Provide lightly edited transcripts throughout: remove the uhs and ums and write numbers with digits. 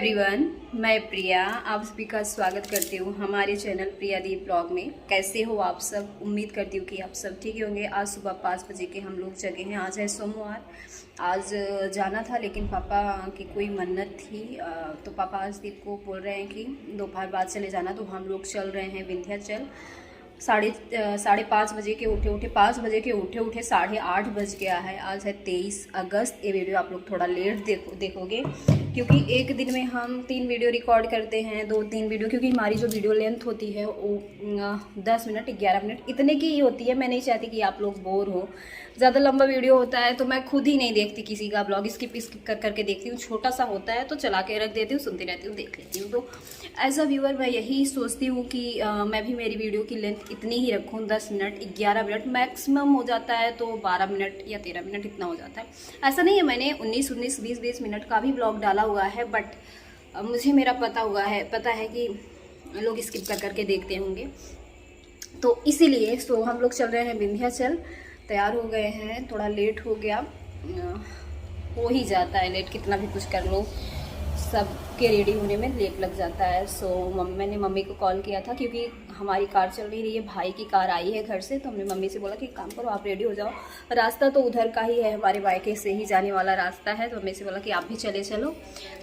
Everyone, मैं प्रिया आप सभी का स्वागत करती हूँ हमारे चैनल प्रिया दी ब्लॉग में। कैसे हो आप सब? उम्मीद करती हूँ कि आप सब ठीक ही होंगे। आज सुबह 5 बजे के हम लोग जगे हैं। आज है सोमवार। आज जाना था लेकिन पापा की कोई मन्नत थी, तो पापा आज दीप को बोल रहे हैं कि दोपहर बाद चले जाना। तो हम लोग चल रहे हैं विंध्याचल। साढ़े 5 बजे के उठे 5 बजे के उठे 8:30 बज गया है। आज है 23 अगस्त। ये वीडियो आप लोग थोड़ा लेट देखोगे क्योंकि एक दिन में हम 3 वीडियो रिकॉर्ड करते हैं, 2-3 वीडियो, क्योंकि हमारी जो वीडियो लेंथ होती है वो 10 मिनट 11 मिनट इतने की ही होती है। मैं नहीं चाहती कि आप लोग बोर हो। ज़्यादा लंबा वीडियो होता है तो मैं खुद ही नहीं देखती किसी का ब्लॉग, स्किप करके देखती हूँ। छोटा सा होता है तो चला के रख देती हूँ, सुनती रहती हूँ, देख लेती हूँ। तो एज अ व्यूअर मैं यही सोचती हूँ कि मैं भी मेरी वीडियो की लेंथ इतनी ही रखूँ, 10 मिनट 11 मिनट मैक्सिमम हो जाता है तो 12 मिनट या 13 मिनट इतना हो जाता है। ऐसा नहीं है, मैंने 19 20 मिनट का भी ब्लॉग डाला हुआ है, बट मुझे मेरा पता है कि लोग स्किप करके देखते होंगे, तो इसीलिए हम लोग चल रहे हैं विंध्याचल। तैयार हो गए हैं, थोड़ा लेट हो गया, हो ही जाता है लेट, कितना भी कुछ कर लो सबके रेडी होने में लेट लग जाता है। मैंने मम्मी को कॉल किया था क्योंकि हमारी कार चल नहीं रही है, भाई की कार आई है घर से। तो हमने मम्मी से बोला कि काम करो, आप रेडी हो जाओ। रास्ता तो उधर का ही है, हमारे मायके से ही जाने वाला रास्ता है। तो मम्मी से बोला कि आप भी चलो।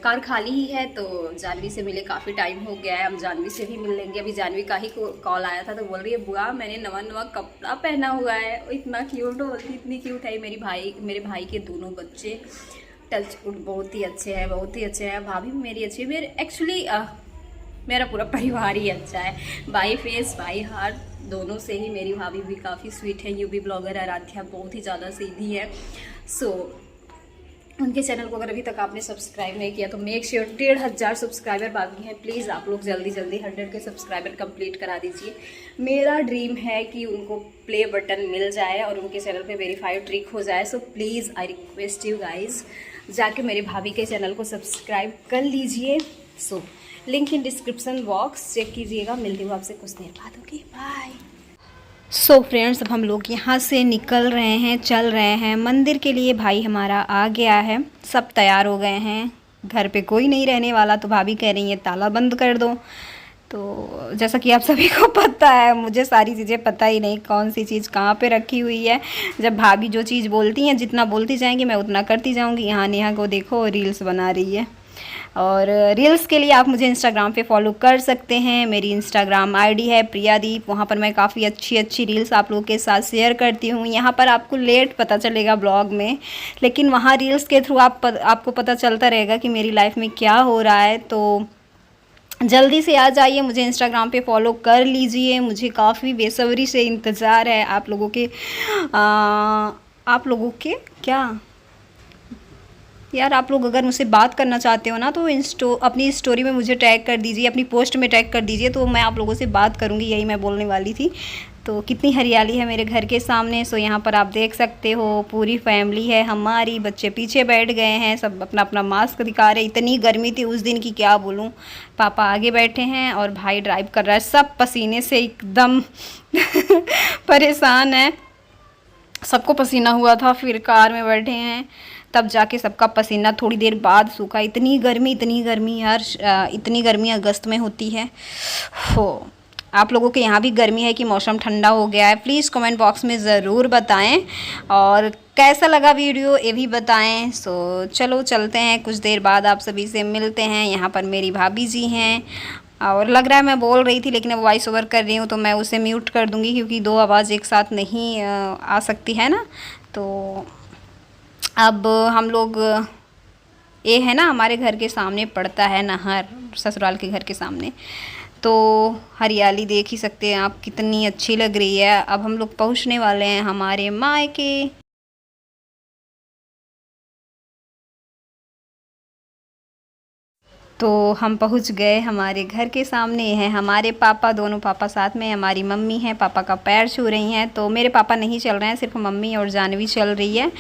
कार खाली ही है तो जानवी से मिले, काफ़ी टाइम हो गया है, हम जानवी से भी मिल लेंगे। अभी जानवी का ही कॉल आया था तो बोल रही है बुआ मैंने नवा कपड़ा पहना हुआ है। इतना क्यूट होती, इतनी क्यूट है। मेरे भाई के दोनों बच्चे टच बहुत ही अच्छे हैं। भाभी भी मेरी अच्छी है। मेरा पूरा परिवार ही अच्छा है। बाई फेस बाई हार्ट दोनों से ही। मेरी भाभी भी काफ़ी स्वीट है, यूपी ब्लॉगर आराध्या, बहुत ही ज़्यादा सीधी है। उनके चैनल को अगर अभी तक आपने सब्सक्राइब नहीं किया तो मेक श्योर। 1,500 सब्सक्राइबर बाकी हैं, प्लीज़ आप लोग जल्दी 100 के सब्सक्राइबर कंप्लीट करा दीजिए। मेरा ड्रीम है कि उनको प्ले बटन मिल जाए और उनके चैनल पे वेरीफाइड ट्रिक हो जाए। So please I request you guys, जाके मेरे भाभी के चैनल को सब्सक्राइब कर लीजिए। Link in description box check कीजिएगा। मिलती हूँ आपसे कुछ देर बाद। Okay bye. फ्रेंड्स, अब हम लोग यहाँ से निकल रहे हैं, चल रहे हैं मंदिर के लिए। भाई हमारा आ गया है, सब तैयार हो गए हैं। घर पे कोई नहीं रहने वाला तो भाभी कह रही है ताला बंद कर दो। तो जैसा कि आप सभी को पता है, मुझे सारी चीज़ें पता ही नहीं कौन सी चीज़ कहाँ पे रखी हुई है। जब भाभी जो चीज़ बोलती हैं, जितना बोलती जाएंगी मैं उतना करती जाऊँगी। यहाँ नेहा को देखो रील्स बना रही है, और रील्स के लिए आप मुझे इंस्टाग्राम पे फॉलो कर सकते हैं। मेरी इंस्टाग्राम आईडी है प्रियादीप। वहाँ पर मैं काफ़ी अच्छी रील्स आप लोगों के साथ शेयर करती हूँ। यहाँ पर आपको लेट पता चलेगा ब्लॉग में, लेकिन वहाँ रील्स के थ्रू आपको पता चलता रहेगा कि मेरी लाइफ में क्या हो रहा है। तो जल्दी से आ जाइए, मुझे इंस्टाग्राम पे फॉलो कर लीजिए। मुझे काफ़ी बेसब्री से इंतज़ार है आप लोगों के क्या यार, आप लोग अगर मुझसे बात करना चाहते हो ना तो अपनी स्टोरी में मुझे टैग कर दीजिए, अपनी पोस्ट में टैग कर दीजिए, तो मैं आप लोगों से बात करूँगी। यही मैं बोलने वाली थी। तो कितनी हरियाली है मेरे घर के सामने। यहाँ पर आप देख सकते हो पूरी फैमिली है हमारी। बच्चे पीछे बैठ गए हैं, सब अपना अपना मास्क दिखा रहे। इतनी गर्मी थी उस दिन की क्या बोलूँ। पापा आगे बैठे हैं और भाई ड्राइव कर रहा है। सब पसीने से एकदम परेशान है, सबको पसीना हुआ था। फिर कार में बैठे हैं तब जाके सबका पसीना थोड़ी देर बाद सूखा। इतनी गर्मी यार, इतनी गर्मी अगस्त में होती है। आप लोगों के यहाँ भी गर्मी है कि मौसम ठंडा हो गया है? प्लीज़ कमेंट बॉक्स में ज़रूर बताएं, और कैसा लगा वीडियो ये भी बताएं। चलो चलते हैं, कुछ देर बाद आप सभी से मिलते हैं। यहाँ पर मेरी भाभी जी हैं, और लग रहा है मैं बोल रही थी लेकिन अब वॉइस ओवर कर रही हूँ तो मैं उसे म्यूट कर दूँगी क्योंकि 2 आवाज़ एक साथ नहीं आ सकती है ना। तो अब हम लोग, ये है ना हमारे घर के सामने पड़ता है नहर, ससुराल के घर के सामने। तो हरियाली देख ही सकते हैं आप, कितनी अच्छी लग रही है। अब हम लोग पहुंचने वाले हैं हमारे मायके। तो हम पहुंच गए हमारे घर के सामने। हैं हमारे पापा, दोनों पापा साथ में, हमारी मम्मी है, पापा का पैर छू रही हैं। तो मेरे पापा नहीं चल रहे हैं, सिर्फ मम्मी और जानवी चल रही है।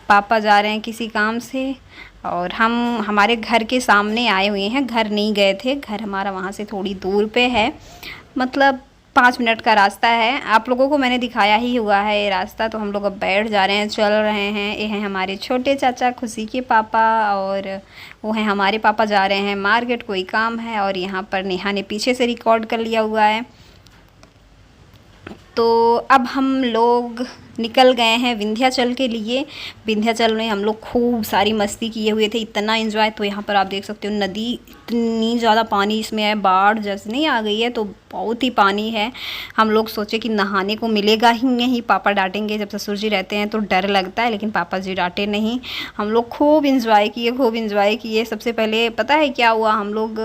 पापा जा रहे हैं किसी काम से, और हम हमारे घर के सामने आए हुए हैं। घर नहीं गए थे, घर हमारा वहाँ से थोड़ी दूर पे है, मतलब 5 मिनट का रास्ता है। आप लोगों को मैंने दिखाया ही हुआ है ये रास्ता। तो हम लोग अब बैठ जा रहे हैं, चल रहे हैं। ये हैं हमारे छोटे चाचा, खुशी के पापा, और वो हैं हमारे पापा। जा रहे हैं मार्केट, कोई काम है। और यहाँ पर नेहा ने पीछे से रिकॉर्ड कर लिया हुआ है। तो अब हम लोग निकल गए हैं विंध्याचल के लिए। विंध्याचल में हम लोग खूब सारी मस्ती किए हुए थे, इतना एंजॉय। तो यहाँ पर आप देख सकते हो नदी, इतनी ज़्यादा पानी इसमें है, बाढ़ जैसे नहीं आ गई है, तो बहुत ही पानी है। हम लोग सोचे कि नहाने को मिलेगा ही नहीं, पापा डांटेंगे। जब ससुर जी रहते हैं तो डर लगता है, लेकिन पापा जी डांटे नहीं। हम लोग खूब इंजॉय किए, खूब इंजॉय किए। सबसे पहले पता है क्या हुआ, हम लोग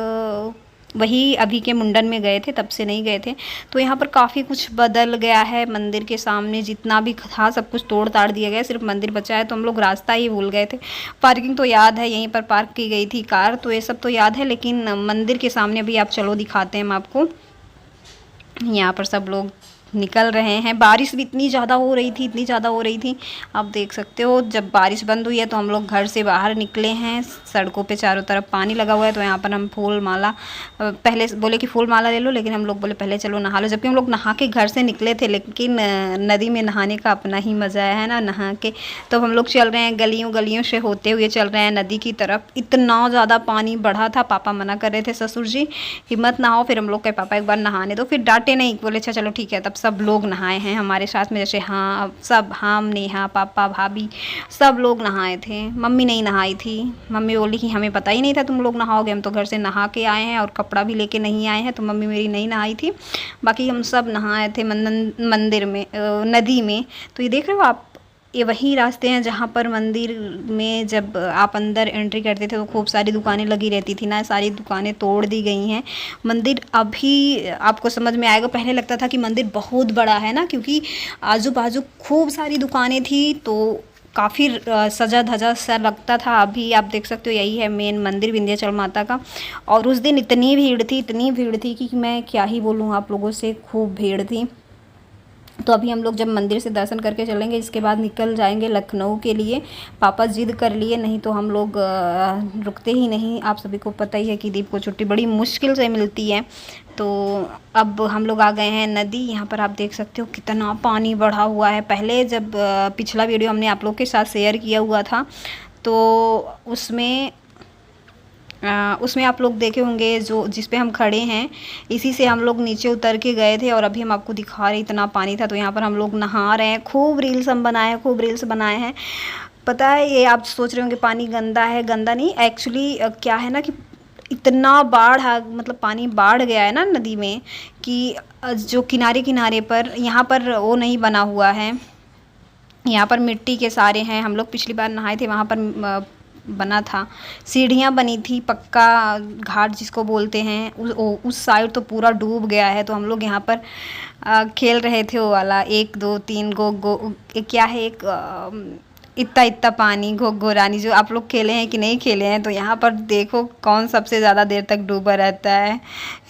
वही अभी के मुंडन में गए थे, तब से नहीं गए थे। तो यहाँ पर काफ़ी कुछ बदल गया है। मंदिर के सामने जितना भी था सब कुछ तोड़ ताड़ दिया गया, सिर्फ मंदिर बचा है। तो हम लोग रास्ता ही भूल गए थे। पार्किंग तो याद है, यहीं पर पार्क की गई थी कार, तो ये सब तो याद है। लेकिन मंदिर के सामने भी आप चलो, दिखाते हैं हम आपको। यहाँ पर सब लोग निकल रहे हैं। बारिश भी इतनी ज़्यादा हो रही थी, इतनी ज़्यादा हो रही थी, आप देख सकते हो। जब बारिश बंद हुई है तो हम लोग घर से बाहर निकले हैं। सड़कों पे चारों तरफ पानी लगा हुआ है। तो यहाँ पर हम फूल माला, पहले बोले कि फूल माला ले लो, लेकिन हम लोग बोले पहले चलो नहा लो। जबकि हम लोग नहा के घर से निकले थे, लेकिन नदी में नहाने का अपना ही मज़ा है ना, नहा के। तो हम लोग चल रहे हैं, गलियों गलियों से होते हुए चल रहे हैं नदी की तरफ। इतना ज़्यादा पानी बढ़ा था, पापा मना कर रहे थे, ससुर जी हिम्मत ना हो। फिर हम लोग के पापा एक बार नहाने दो, फिर डांटे नहीं, बोले अच्छा चलो ठीक है। तब सब लोग नहाए हैं हमारे साथ में, जैसे हाँ सब, हम, नेहा, पापा, भाभी, सब लोग नहाए थे। मम्मी नहीं नहाई थी। मम्मी बोली कि हमें पता ही नहीं था तुम लोग नहाओगे, हम तो घर से नहा के आए हैं और कपड़ा भी लेके नहीं आए हैं। तो मम्मी मेरी नहीं नहाई थी, बाकी हम सब नहाए थे मंदिर में, नदी में। तो ये देख रहे हो आप, ये वही रास्ते हैं जहाँ पर मंदिर में जब आप अंदर एंट्री करते थे तो खूब सारी दुकानें लगी रहती थी ना, सारी दुकानें तोड़ दी गई हैं। मंदिर अभी आपको समझ में आएगा। पहले लगता था कि मंदिर बहुत बड़ा है ना, क्योंकि आजू बाजू खूब सारी दुकानें थी, तो काफ़ी सजा धजा सा लगता था। अभी आप देख सकते हो, यही है मेन मंदिर विंध्याचल माता का। और उस दिन इतनी भीड़ थी, इतनी भीड़ थी कि मैं क्या ही बोलूँ आप लोगों से, खूब भीड़ थी। तो अभी हम लोग जब मंदिर से दर्शन करके चलेंगे, इसके बाद निकल जाएंगे लखनऊ के लिए। पापा जिद कर लिए, नहीं तो हम लोग रुकते ही नहीं। आप सभी को पता ही है कि दीप को छुट्टी बड़ी मुश्किल से मिलती है। तो अब हम लोग आ गए हैं नदी। यहाँ पर आप देख सकते हो कितना पानी बढ़ा हुआ है। पहले जब पिछला वीडियो हमने आप लोग के साथ शेयर किया हुआ था, तो उसमें आप लोग देखे होंगे, जो जिस पे हम खड़े हैं, इसी से हम लोग नीचे उतर के गए थे। और अभी हम आपको दिखा रहे, इतना पानी था। तो यहाँ पर हम लोग नहा रहे हैं, खूब रील्स हम बनाए हैं, खूब रील्स बनाए हैं। पता है, ये आप सोच रहे होंगे पानी गंदा है, गंदा नहीं। एक्चुअली क्या है ना कि इतना बाढ़ मतलब पानी बाढ़ गया है ना नदी में, कि जो किनारे किनारे पर यहाँ पर वो नहीं बना हुआ है, यहाँ पर मिट्टी के सारे हैं। हम लोग पिछली बार नहाए थे, वहाँ पर बना था, सीढ़ियाँ बनी थी, पक्का घाट जिसको बोलते हैं। उस साइड तो पूरा डूब गया है। तो हम लोग यहाँ पर खेल रहे थे वो वाला 1 2 3 गो क्या है, एक इतना इतना पानी, घो रानी, जो आप लोग खेले हैं कि नहीं खेले हैं। तो यहाँ पर देखो कौन सबसे ज़्यादा देर तक डूबा रहता है।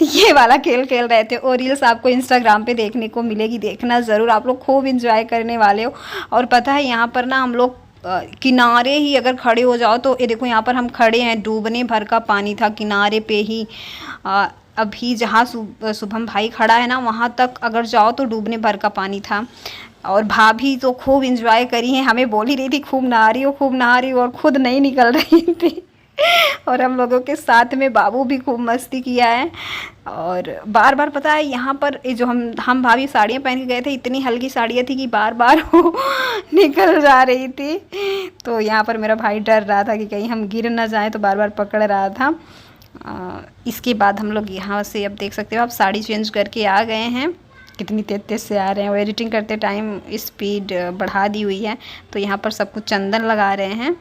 ये वाला खेल खेल रहे थे। और रील्स आपको इंस्टाग्राम पे देखने को मिलेगी, देखना ज़रूर, आप लोग खूब इंजॉय करने वाले हो। और पता है यहाँ पर ना हम लोग किनारे ही अगर खड़े हो जाओ, तो ये देखो यहाँ पर हम खड़े हैं, डूबने भर का पानी था किनारे पे ही। अभी जहाँ शुभम भाई खड़ा है ना, वहाँ तक अगर जाओ तो डूबने भर का पानी था। और भाभी तो खूब इंजॉय करी है, हमें बोल ही रही थी खूब नहा रही हो, खूब नहा रही हो, और खुद नहीं निकल रही थी। और हम लोगों के साथ में बाबू भी खूब मस्ती किया है। और बार बार पता है यहाँ पर जो हम भाभी साड़ियाँ पहन के गए थे, इतनी हल्की साड़ियाँ थी कि बार बार वो निकल जा रही थी। तो यहाँ पर मेरा भाई डर रहा था कि कहीं हम गिर ना जाएं, तो बार बार पकड़ रहा था। इसके बाद हम लोग यहाँ से, अब देख सकते हो आप, साड़ी चेंज करके आ गए हैं। कितनी तेज तेज से आ रहे हैं। वो एडिटिंग करते टाइम स्पीड बढ़ा दी हुई है। तो यहाँ पर सब कुछ चंदन लगा रहे हैं,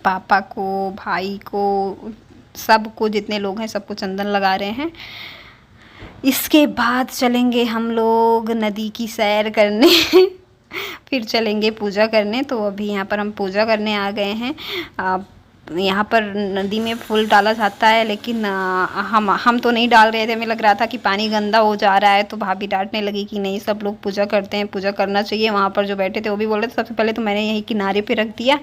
पापा को, भाई को, सबको, जितने लोग हैं सबको चंदन लगा रहे हैं। इसके बाद चलेंगे हम लोग नदी की सैर करने फिर चलेंगे पूजा करने। तो अभी यहाँ पर हम पूजा करने आ गए हैं। यहाँ पर नदी में फूल डाला जाता है, लेकिन हम तो नहीं डाल रहे थे। हमें लग रहा था कि पानी गंदा हो जा रहा है, तो भाभी डांटने लगी कि नहीं, सब लोग पूजा करते हैं, पूजा करना चाहिए। वहाँ पर जो बैठे थे वो भी बोल रहे थे। सबसे पहले तो मैंने यहीं किनारे पे रख दिया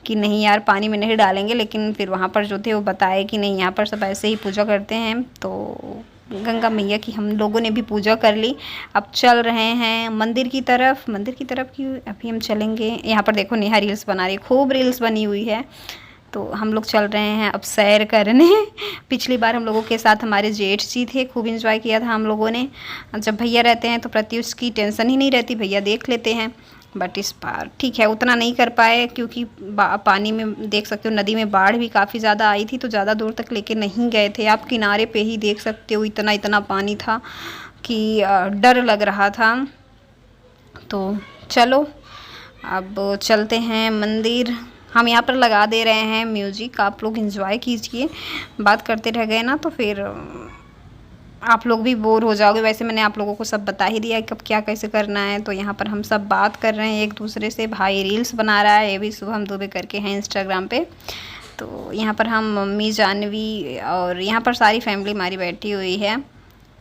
कि नहीं यार, पानी में नहीं डालेंगे। लेकिन फिर वहाँ पर जो थे वो बताए कि नहीं, यहाँ पर सब ऐसे ही पूजा करते हैं। तो गंगा मैया की हम लोगों ने भी पूजा कर ली। अब चल रहे हैं मंदिर की तरफ की अभी हम चलेंगे। यहाँ पर देखो नेहा रील्स बना रही है, खूब रील्स बनी हुई है। तो हम लोग चल रहे हैं अब सैर करने। पिछली बार हम लोगों के साथ हमारे जेठ जी थे, खूब इंजॉय किया था हम लोगों ने। जब भैया रहते हैं तो प्रत्युष की टेंशन ही नहीं रहती, भैया देख लेते हैं। बट इस बार ठीक है, उतना नहीं कर पाए क्योंकि पानी में देख सकते हो नदी में बाढ़ भी काफ़ी ज़्यादा आई थी, तो ज़्यादा दूर तक लेके नहीं गए थे। आप किनारे पे ही देख सकते हो इतना इतना पानी था कि डर लग रहा था। तो चलो अब चलते हैं मंदिर। हम यहाँ पर लगा दे रहे हैं म्यूजिक, आप लोग एंजॉय कीजिए। बात करते रह गए ना तो फिर आप लोग भी बोर हो जाओगे। वैसे मैंने आप लोगों को सब बता ही दिया है कब क्या कैसे करना है। तो यहाँ पर हम सब बात कर रहे हैं एक दूसरे से। भाई रील्स बना रहा है, ये भी शुभम दुबे करके हैं इंस्टाग्राम पे। तो यहाँ पर हम मम्मी जानवी और यहाँ पर सारी फैमिली हमारी बैठी हुई है।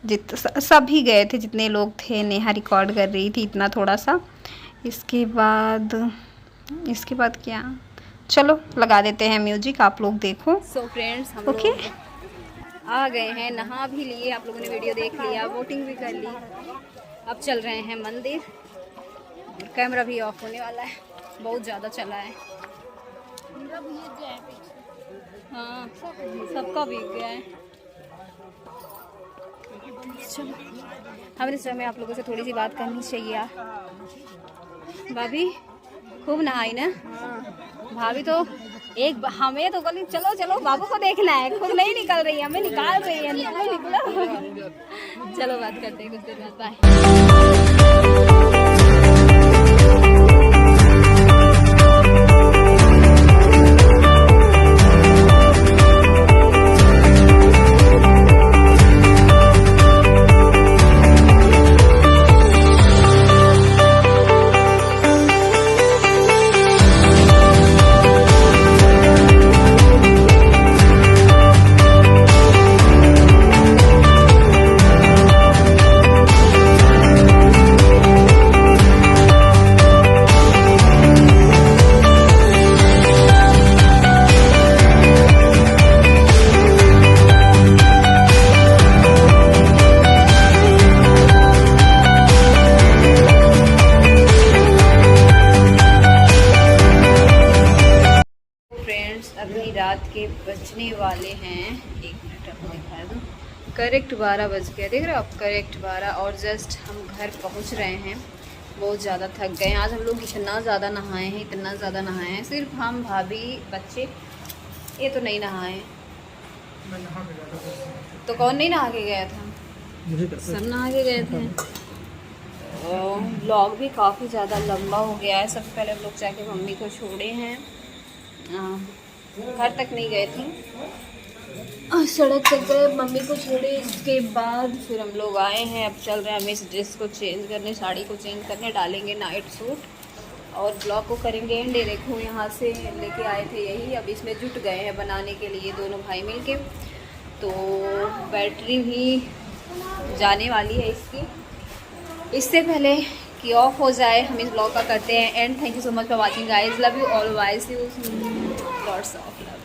सभी गए थे जितने लोग थे। नेहा रिकॉर्ड कर रही थी इतना थोड़ा सा। इसके बाद क्या, चलो लगा देते हैं म्यूजिक, आप लोग देखो। सो फ्रेंड्स हम लोग आ गए हैं, नहा भी लिए, आप लोगों ने वीडियो देख लिया, वोटिंग भी कर ली। अब चल रहे हैं मंदिर। कैमरा भी ऑफ होने वाला है, बहुत ज़्यादा चला है। हाँ सबका भीग गया है। चलो हमारे समय आप लोगों से थोड़ी सी बात करनी चाहिए। भाभी खूब नहाई ना? भाभी तो हमें तो बोली चलो चलो बाबू को देखना है, खुद नहीं निकल रही है, हमें निकाल रही है। निकलो चलो बात करते हैं कुछ देर बाद, बाय। अभी रात के बजने वाले हैं, 1 मिनट आपको दिखा दूँ, करेक्ट 12 बज गया, देख रहे हो आप, करेक्ट 12। और जस्ट हम घर पहुंच रहे हैं। बहुत ज़्यादा थक गए हैं आज हम लोग, इतना ज़्यादा नहाए हैं, इतना ज़्यादा नहाए हैं। सिर्फ हम, भाभी, बच्चे, ये तो नहीं नहाए हैं। तो कौन नहीं नहा के गया था? सब नहा के गए थे। व्लॉग भी काफ़ी ज़्यादा लंबा हो गया है। सबसे पहले हम लोग जाके मम्मी को छोड़े हैं, घर तक नहीं गए थे, सड़क तक गए, मम्मी को छोड़े। इसके बाद फिर हम लोग आए हैं। अब चल रहे हैं हमें इस ड्रेस को चेंज करने, साड़ी को चेंज करने, डालेंगे नाइट सूट और ब्लॉग को करेंगे एंड। देखो यहाँ से लेके आए थे यही, अब इसमें जुट गए हैं बनाने के लिए दोनों भाई मिलके। तो बैटरी भी जाने वाली है इसकी। इससे पहले कि ऑफ हो जाए हम इस ब्लॉग का करते हैं and. Thank you so much for watching guys, love you all, wise you, lots of love.